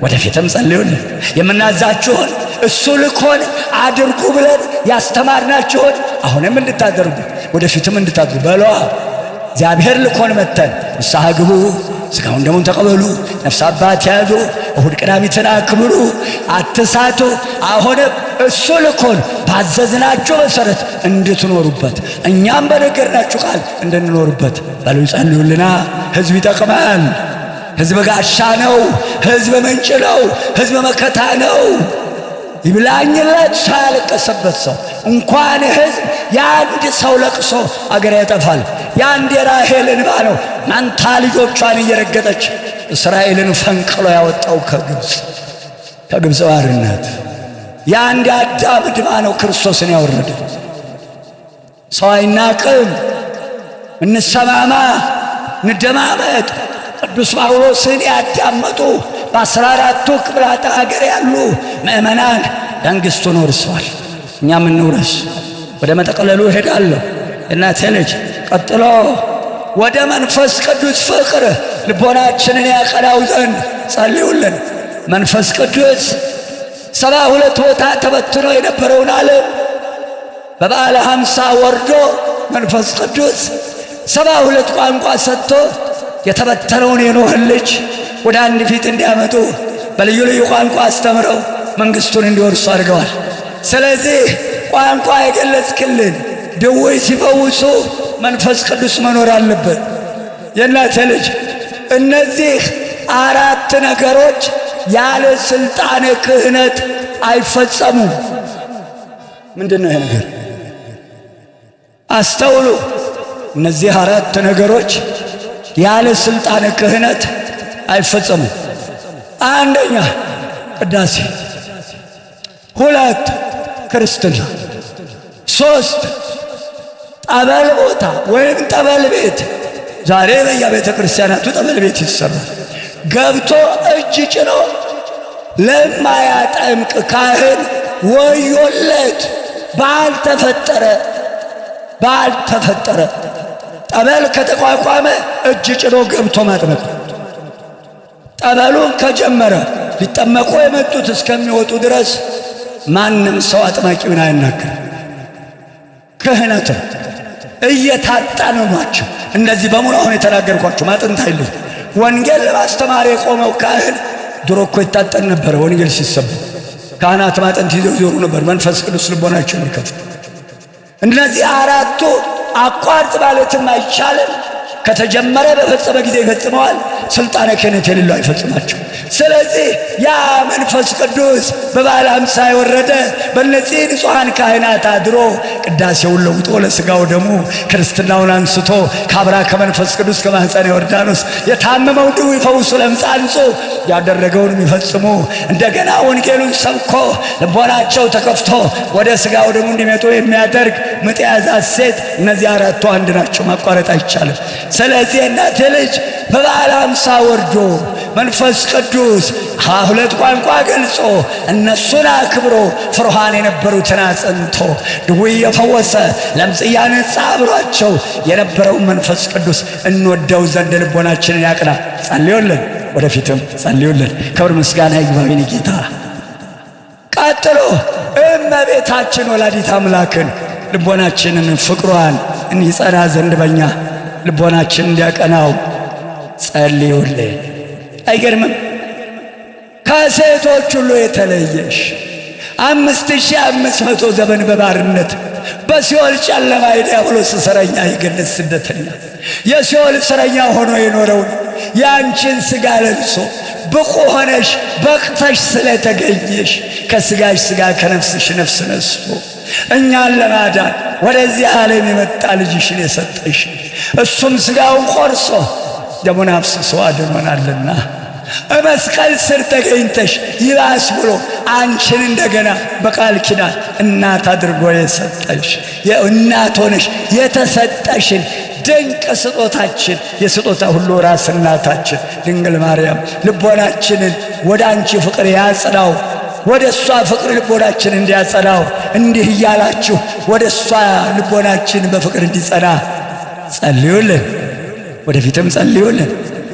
ወደፊትም ጸልዩልን። የምናዛችሁን እሱ ልኮን አድርጉ ብለን ያስተማርናችሁን አሁንም እንድታደርጉ ወደፊትም እንድታደርጉ በለዋ። እግዚአብሔር ልኮን መተን ንስሐ ግቡ፣ ሥጋውን ደሙን ተቀበሉ፣ ነፍስ አባት ያዙ፣ እሁድ ቅዳሜትን አክብሩ፣ አትሳቱ። አሁንም እሱ ልኮን ባዘዝናችሁ መሠረት እንድትኖሩበት እኛም በነገርናችሁ ቃል እንድንኖርበት በሉ ጸልዩልና። ሕዝብ ይጠቅማል። ሕዝብ ጋሻ ነው። ሕዝብ ምንጭ ነው። ሕዝብ መከታ ነው። ይብላኝለት ሳያለቀሰበት ሰው እንኳን ሕዝብ የአንድ ሰው ለቅሶ አገር ያጠፋል። የአንድ የራሔል እንባ ነው መንታ ልጆቿን እየረገጠች እስራኤልን ፈንቅሎ ያወጣው ከግብፅ ባርነት። የአንድ የአዳም እንባ ነው ክርስቶስን ያወረደ። ሰው አይናቅም። እንሰማማ፣ እንደማመጥ። ቅዱስ ጳውሎስን ያዳመጡ በ14ቱ ክፍላተ ሀገር ያሉ ምእመናን መንግሥቱን ወርሰዋል። እኛም እንውረስ። ወደ መጠቅለሉ እሄዳለሁ እናቴ ልጅ። ቀጥሎ ወደ መንፈስ ቅዱስ ፍቅር ልቦናችንን ያቀናው ዘንድ ጸልዩልን። መንፈስ ቅዱስ 72 ቦታ ተበትኖ የነበረውን ዓለም በበዓለ 50 ወርዶ መንፈስ ቅዱስ 72 ቋንቋ ሰጥቶ የተበተነውን የኖህን ልጅ ወደ አንድ ፊት እንዲያመጡ በልዩ ልዩ ቋንቋ አስተምረው መንግሥቱን እንዲወርሱ አድርገዋል። ስለዚህ ቋንቋ የገለጽክልን ድውይ ሲፈውሱ፣ መንፈስ ቅዱስ መኖር አለበት። የእናቴ ልጅ እነዚህ አራት ነገሮች ያለ ስልጣነ ክህነት አይፈጸሙም። ምንድነው ይሄ ነገር? አስተውሉ። እነዚህ አራት ነገሮች ያለ ስልጣነ ክህነት አይፈጸሙም። አንደኛ ቅዳሴ፣ ሁለት ክርስትና፣ ሶስት ጠበል ቦታ ወይም ጠበል ቤት። ዛሬ በየቤተ ክርስቲያናቱ ጠበል ቤት ይሰራል። ገብቶ እጅ ጭኖ ለማያጠምቅ ካህን ወዮለት። ባልተፈጠረ ጠበል ከተቋቋመ እጅ ጭኖ ገብቶ ማጥመቅ። ጠበሉን ከጀመረ ሊጠመቁ የመጡት እስከሚወጡ ድረስ ማንም ሰው አጥማቂውን አይናገር። ክህነት እየታጠኑ ናቸው። እነዚህ በሙሉ አሁን የተናገርኳቸው ማጥንት አይሉ። ወንጌል ለማስተማር የቆመው ካህን ድሮ እኮ ይታጠን ነበር። ወንጌል ሲሰበክ ካህናት ማጥንት ይዘው ይዞሩ ነበር። መንፈስ ቅዱስ ልቦናቸውን ይከፍት። እነዚህ አራቱ አቋርጥ ማለትም አይቻልም። ከተጀመረ በፈጸመ ጊዜ ይፈጽመዋል። ስልጣነ ክህነት የሌለው አይፈጽማቸው። ስለዚህ ያ መንፈስ ቅዱስ በበዓለ ሃምሳ የወረደ በእነዚህ ንጹሐን ካህናት አድሮ ቅዳሴውን ለውጦ ለሥጋው ደሙ ክርስትናውን አንስቶ ካብራ ከመንፈስ ቅዱስ ከማኅፀነ ዮርዳኖስ የታመመው ድውይ ፈውሱ ለምጽ አንጹ ያደረገውን የሚፈጽሙ እንደገና ወንጌሉን ሰብኮ ልቦናቸው ተከፍቶ ወደ ሥጋው ደሙ እንዲመጡ የሚያደርግ ምጥ የያዛት ሴት፣ እነዚህ አራቱ አንድ ናቸው። ማቋረጥ አይቻልም። ስለዚህ እናቴ ልጅ በበዓለ ሃምሳ ወርዶ መንፈስ ቅዱስ ሁለት ቋንቋ ገልጾ እነሱን አክብሮ ፍሩሃን የነበሩትን አጽንቶ ድውይ የፈወሰ ለምጽ ያነጻ አብሯቸው የነበረውን መንፈስ ቅዱስ እንወደው ዘንድ ልቦናችንን ያቅና። ጸልዩልን፣ ወደፊትም ጸልዩልን። ክብር ምስጋና ይግባው ጌታ። ቀጥሎ እመቤታችን ወላዲት አምላክን ልቦናችንን ፍቅሯን እንዲጸና ዘንድ በኛ ልቦናችን እንዲያቀናው ጸልዩልን። አይገርምም? ከሴቶች ሁሉ የተለየሽ 5500 ዘመን በባርነት በሲኦል ጨለማ የዲያብሎስ እስረኛ የገነት ስደተኛ የሲኦል እስረኛ ሆኖ የኖረውን ያንቺን ሥጋ ለብሶ ብቁ ሆነሽ በቅተሽ ስለተገኘሽ ከሥጋሽ ሥጋ ከነፍስሽ ነፍስ ነስቶ እኛን ለማዳን ወደዚህ ዓለም የመጣ ልጅሽን የሰጠሽ እሱም ሥጋውን ቆርሶ ደሙን አፍስሶ አድኖናልና በመስቀል ስር ተገኝተሽ ይባስ ብሎ አንቺን እንደገና በቃል ኪዳን እናት አድርጎ የሰጠሽ የእናት ሆነሽ የተሰጠሽን ድንቅ ስጦታችን የስጦታ ሁሉ ራስ እናታችን ድንግል ማርያም ልቦናችንን ወደ አንቺ ፍቅር ያጽናው፣ ወደ እሷ ፍቅር ልቦናችን እንዲያጸናው እንዲህ እያላችሁ ወደ እሷ ልቦናችን በፍቅር እንዲጸና ጸልዩልን። ወደፊትም ጸልዩልን።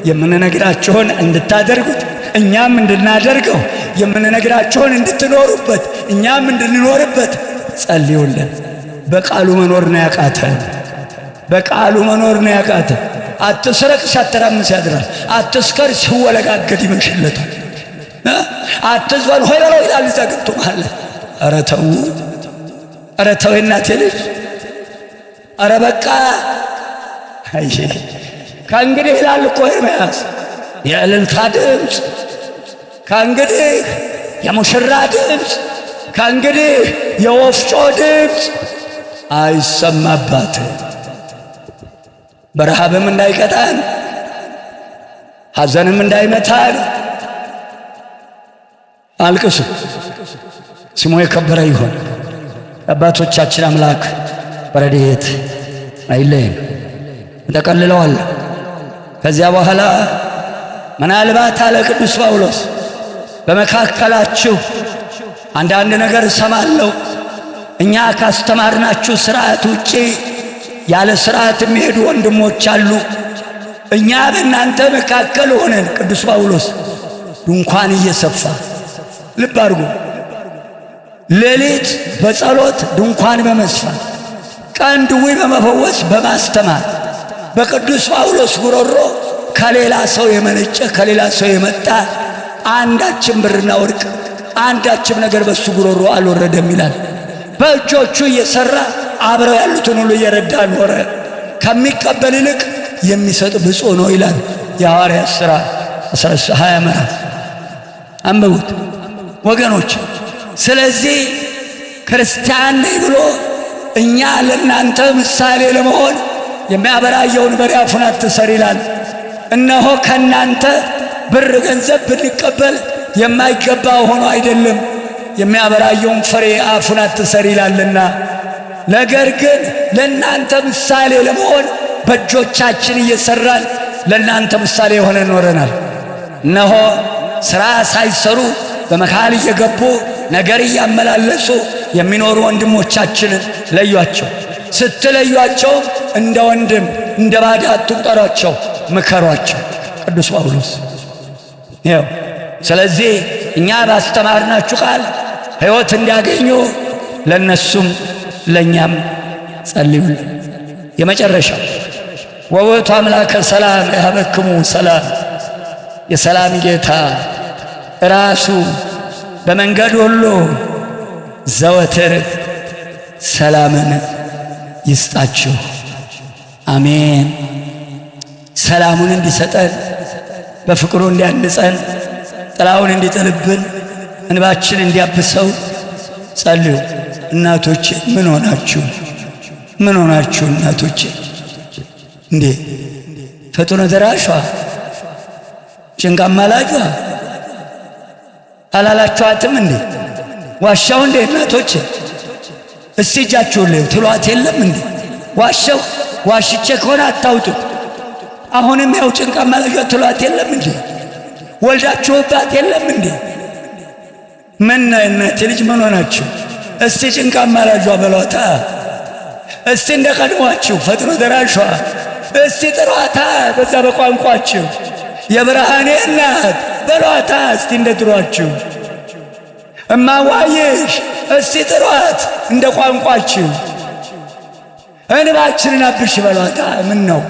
የምንነግራችሁን እንድታደርጉት እኛም እንድናደርገው፣ የምንነግራችሁን እንድትኖሩበት እኛም እንድንኖርበት ጸልዩልን። በቃሉ መኖር ነው ያቃተን። በቃሉ መኖር ነው ያቃተን። አትስረቅ ሲያተራምስ ያድራል። አትስከር ሲወለጋገድ ይመሽለታል። አትዝበል ሆይ በለው ይላል ዛግብቱ ማለት። ኧረ ተው፣ ኧረ ተው እናቴ ልጅ፣ ኧረ በቃ አይ ከእንግዲህ ይላል እኮ ኤርምያስ የእልልታ ድምፅ፣ ከእንግዲህ የሙሽራ ድምፅ፣ ከእንግዲህ የወፍጮ ድምፅ አይሰማባትም። በረሃብም እንዳይቀጣን ሐዘንም እንዳይመታን አልቅሱ። ስሙ የከበረ ይሁን። አባቶቻችን አምላክ በረድኤት አይለየን። እንጠቀልለዋል። ከዚያ በኋላ ምናልባት አለ ቅዱስ ጳውሎስ በመካከላችሁ አንዳንድ ነገር እሰማለሁ፣ እኛ ካስተማርናችሁ ሥርዓት ውጪ ያለ ሥርዓት የሚሄዱ ወንድሞች አሉ። እኛ በእናንተ መካከል ሆነን ቅዱስ ጳውሎስ ድንኳን እየሰፋ ልብ አድርጉ፣ ሌሊት በጸሎት ድንኳን በመስፋት ቀን ድውይ በመፈወስ በማስተማር በቅዱስ ጳውሎስ ጉሮሮ ከሌላ ሰው የመነጨ ከሌላ ሰው የመጣ አንዳችም ብርና ወርቅ አንዳችም ነገር በሱ ጉሮሮ አልወረደም ይላል። በእጆቹ እየሰራ አብረው ያሉትን ሁሉ እየረዳ ኖረ። ከሚቀበል ይልቅ የሚሰጥ ብፁዕ ነው ይላል የሐዋርያት ሥራ 20 ምዕራፍ አንብቡት ወገኖች። ስለዚህ ክርስቲያን ነኝ ብሎ እኛ ለእናንተ ምሳሌ ለመሆን የሚያበራየውን በሬ አፉን አትሰር ይላል። እነሆ ከእናንተ ብር ገንዘብ ብንቀበል የማይገባ ሆኖ አይደለም የሚያበራየውን ፍሬ አፉን አትሰር ይላልና፣ ነገር ግን ለእናንተ ምሳሌ ለመሆን በእጆቻችን እየሰራን ለእናንተ ምሳሌ ሆነን ኖረናል። እነሆ ሥራ ሳይሰሩ በመካል እየገቡ ነገር እያመላለሱ የሚኖሩ ወንድሞቻችንን ለዩአቸው። ስትለዩአቸው እንደ ወንድም እንደ ባዳ አትቁጠሯቸው፣ ምከሯቸው። ቅዱስ ጳውሎስ ይኸው። ስለዚህ እኛ ባስተማርናችሁ ቃል ሕይወት እንዲያገኙ ለነሱም ለኛም ጸልዩልን። የመጨረሻው ወውእቱ አምላከ ሰላም ያበክሙ ሰላም፣ የሰላም ጌታ ራሱ በመንገድ ሁሉ ዘወትር ሰላምን ይስጣችሁ። አሜን። ሰላሙን እንዲሰጠን በፍቅሩ እንዲያንጸን ጥላውን እንዲጥልብን እንባችን እንዲያብሰው ጸልዩ። እናቶቼ ምን ሆናችሁ? ምን ሆናችሁ እናቶቼ? እንዴ ፈጥኖ ደራሿ ጭንቅ አማላጇ አላላችኋትም እንዴ? ዋሻው እንዴ እናቶቼ እስቲ እጃችሁን ላይ ትሏት የለም እንዴ? ዋሻው ዋሽቼ ከሆነ አታውጡ። አሁንም ያው ጭንቅ አማላጇ ትሏት የለም እንዴ? ወልዳችሁባት የለም እንዴ? ምን ነው እናቴ ልጅ ምን ሆናችሁ? እስቲ ጭንቅ አማላጇ በሏታ። እስቲ እንደ ቀድሟችሁ ፈጥኖ ደራሿ እስቲ ጥሯታ። በዛ በቋንቋችሁ የብርሃኔ እናት በሏታ። እስቲ እንደ ድሯችሁ እማዋይሽ እስቲ ጥሯት እንደ ቋንቋችሁ። እንባችንን አብሽ በሏታ። ምን ነው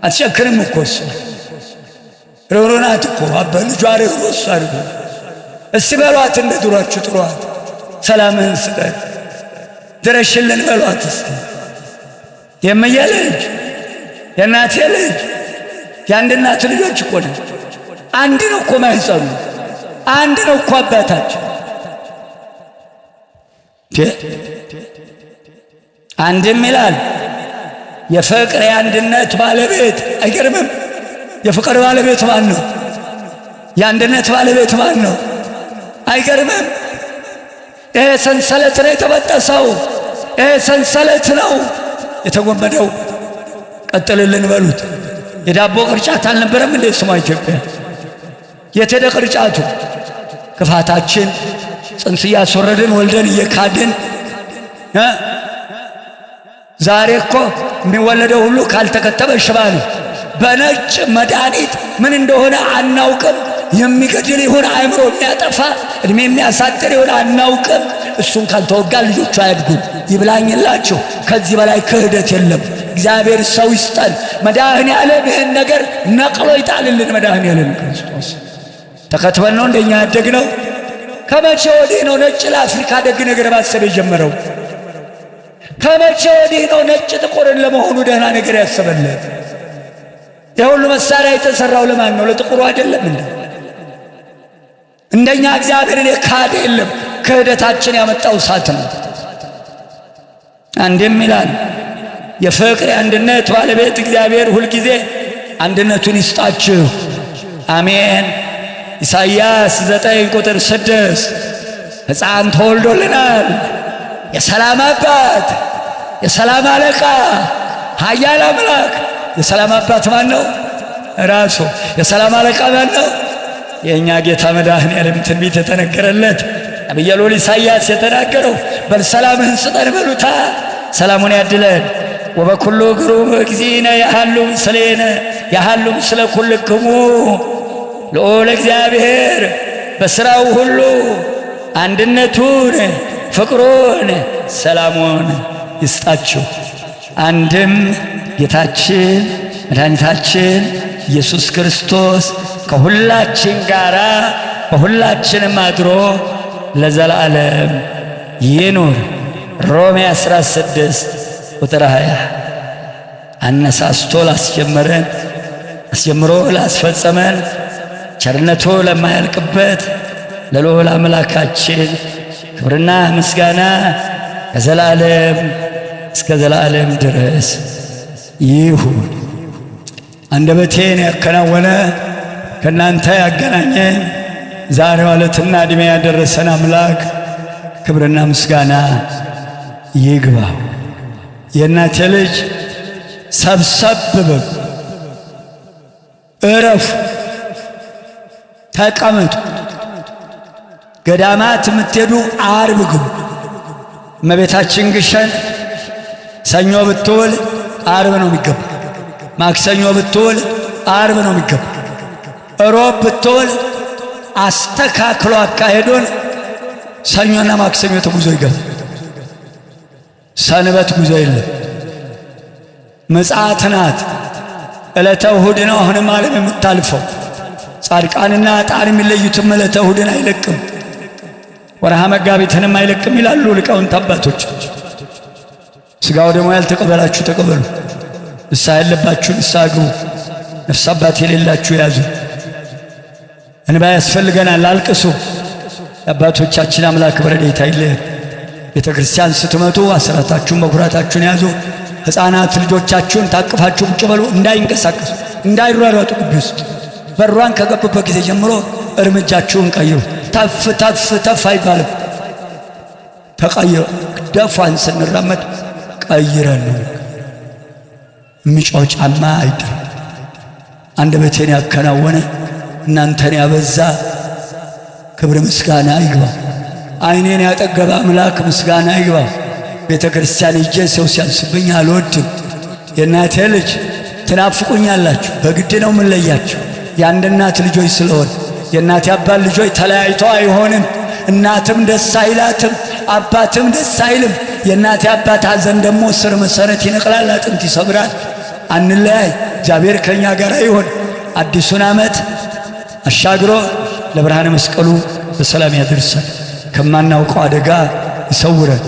አትጨክንም እኮ እሷ ርኅሩኅ ናት እኮ አበ ልጇ ርኅሩኅ እሷ አድርጎ። እስቲ በሏት እንደ ድሯችሁ ጥሯት። ሰላምህን ስጠን ድረሽልን በሏት እስቲ። የእምዬ ልጅ የእናቴ ልጅ የአንድ እናት ልጆች እኮ ነን። አንድ ነው እኮ ማይጸኑ፣ አንድ ነው እኮ አባታችን። አንድም ይላል የፍቅር የአንድነት ባለቤት። አይገርምም? የፍቅር ባለቤት ማን ነው? የአንድነት ባለቤት ማን ነው? አይገርምም? ይሄ ሰንሰለት ነው የተበጠሰው። ይሄ ሰንሰለት ነው የተጎመደው። ቀጥልልን በሉት። የዳቦ ቅርጫት አልነበረም እንዴ ስሟ ኢትዮጵያ? የት ሄደ ቅርጫቱ? ክፋታችን ጽንስ እያስወረድን ወልደን እየካድን ዛሬ እኮ የሚወለደው ሁሉ ካልተከተበ ሽባ ነው። በነጭ መድኃኒት ምን እንደሆነ አናውቅም። የሚገድል ይሁን አእምሮ የሚያጠፋ እድሜ የሚያሳጥር ይሁን አናውቅም። እሱን ካልተወጋ ልጆቹ አያድጉም። ይብላኝላችሁ። ከዚህ በላይ ክህደት የለም። እግዚአብሔር ሰው ይስጠን። መድኃኔዓለም ይህን ነገር ነቅሎ ይጣልልን። መድኃኔዓለም ክርስቶስ ተከትበን ነው እንደኛ ያደግነው። ከመቼ ወዲህ ነው ነጭ ለአፍሪካ ደግ ነገር ማሰብ የጀመረው? ከመቼ ወዲህ ነው ነጭ ጥቁርን ለመሆኑ ደህና ነገር ያሰበለት? የሁሉ መሳሪያ የተሰራው ለማን ነው? ለጥቁሩ አይደለም እንዴ? እንደኛ እግዚአብሔርን የካደ የለም። ክህደታችን ያመጣው እሳት ነው። አንድም ይላል የፍቅር የአንድነት ባለቤት እግዚአብሔር ሁልጊዜ አንድነቱን ይስጣችሁ። አሜን። ኢሳይያስ 9 ቁጥር 6 ሕፃን ተወልዶልናል፣ የሰላም አባት፣ የሰላም አለቃ፣ ኃያል አምላክ። የሰላም አባት ማን ነው? ራሱ። የሰላም አለቃ ማን ነው? የእኛ ጌታ መድኃኔዓለም ትንቢት የተነገረለት ነቢየ ልዑል ኢሳይያስ የተናገረው በል ሰላምህን ስጠን በሉታ። ሰላሙን ያድለን። ወበኩሉ ግሩም እግዚእነ ያሃሉ ምስሌነ ያሃሉ ምስለ ኩልክሙ። ልዑል እግዚአብሔር በሥራው ሁሉ አንድነቱን፣ ፍቅሩን፣ ሰላሙን ይስጣችሁ። አንድም ጌታችን መድኃኒታችን ኢየሱስ ክርስቶስ ከሁላችን ጋራ በሁላችንም አድሮ ለዘላለም ይኑር። ሮሜ 16 ቁጥር 20 አነሳስቶ ላስጀመረን አስጀምሮ ላስፈጸመን ቸርነቱ ለማያልቅበት ለልዑል አምላካችን ክብርና ምስጋና ከዘላለም እስከ ዘላለም ድረስ ይሁን። አንደበቴን ያከናወነ ከእናንተ ያገናኘን ዛሬው ዕለትና ዕድሜ ያደረሰን አምላክ ክብርና ምስጋና ይግባው። የእናቴ ልጅ ሰብሰብ በሉ፣ እረፉ፣ ተቀመጡ። ገዳማት የምትሄዱ ዓርብ ግቡ። እመቤታችን ግሸን ሰኞ ብትውል ዓርብ ነው የሚገባ። ማክሰኞ ብትውል ዓርብ ነው የሚገባ። ሮብ ብትውል አስተካክሎ አካሄዱን ሰኞና ማክሰኞ ተጉዞ ይገባ። ሰንበት ጉዞ የለም። ምጽአት ናት። ዕለተ እሁድ ነው አሁንም ዓለም የምታልፈው። ጻድቃንና ዕጣን የሚለዩትም ዕለተ እሁድን አይለቅም፣ ወርሃ መጋቢትንም አይለቅም ይላሉ ሊቃውንት አባቶች። ሥጋው ደግሞ ያልተቀበላችሁ ተቀበሉ፣ ንስሐ ያለባችሁ ንስሐ ግቡ፣ ነፍስ አባት የሌላችሁ ያዙ። እንባ ያስፈልገናል፣ አልቅሱ። የአባቶቻችን አምላክ በረድኤቱ አይለየን። ቤተ ክርስቲያን ስትመጡ አስራታችሁን በኩራታችሁን ያዙ። ሕፃናት ልጆቻችሁን ታቅፋችሁ ቁጭ በሉ፣ እንዳይንቀሳቀሱ እንዳይሯሯጡ። ግቢ ውስጥ በሯን ከገቡበት ጊዜ ጀምሮ እርምጃችሁን ቀይሩ። ተፍ ተፍ ተፍ አይባልም፣ ተቀይሩ። ደፏን ስንራመድ ቀይረን ነው። የሚጮህ ጫማ አይደለም። አንደበቴን ያከናወነ እናንተን ያበዛ ክብር ምስጋና ይግባ። ዓይኔን ያጠገበ አምላክ ምስጋና ይግባ። ቤተ ክርስቲያን ሄጄ ሰው ሲያንስብኝ አልወድም። የእናቴ ልጅ ትናፍቁኛላችሁ፣ በግድ ነው የምንለያችሁ። የአንድ እናት ልጆች ስለሆን የእናቴ አባት ልጆች ተለያይተው አይሆንም። እናትም ደስ አይላትም፣ አባትም ደስ አይልም። የእናቴ አባት ሐዘን ደግሞ ስር መሰረት ይነቅላል፣ አጥንት ይሰብራል። አንለያይ። እግዚአብሔር ከእኛ ጋር ይሆን። አዲሱን ዓመት አሻግሮ ለብርሃነ መስቀሉ በሰላም ያደርሰን። ከማናውቀው አደጋ ይሰውረን።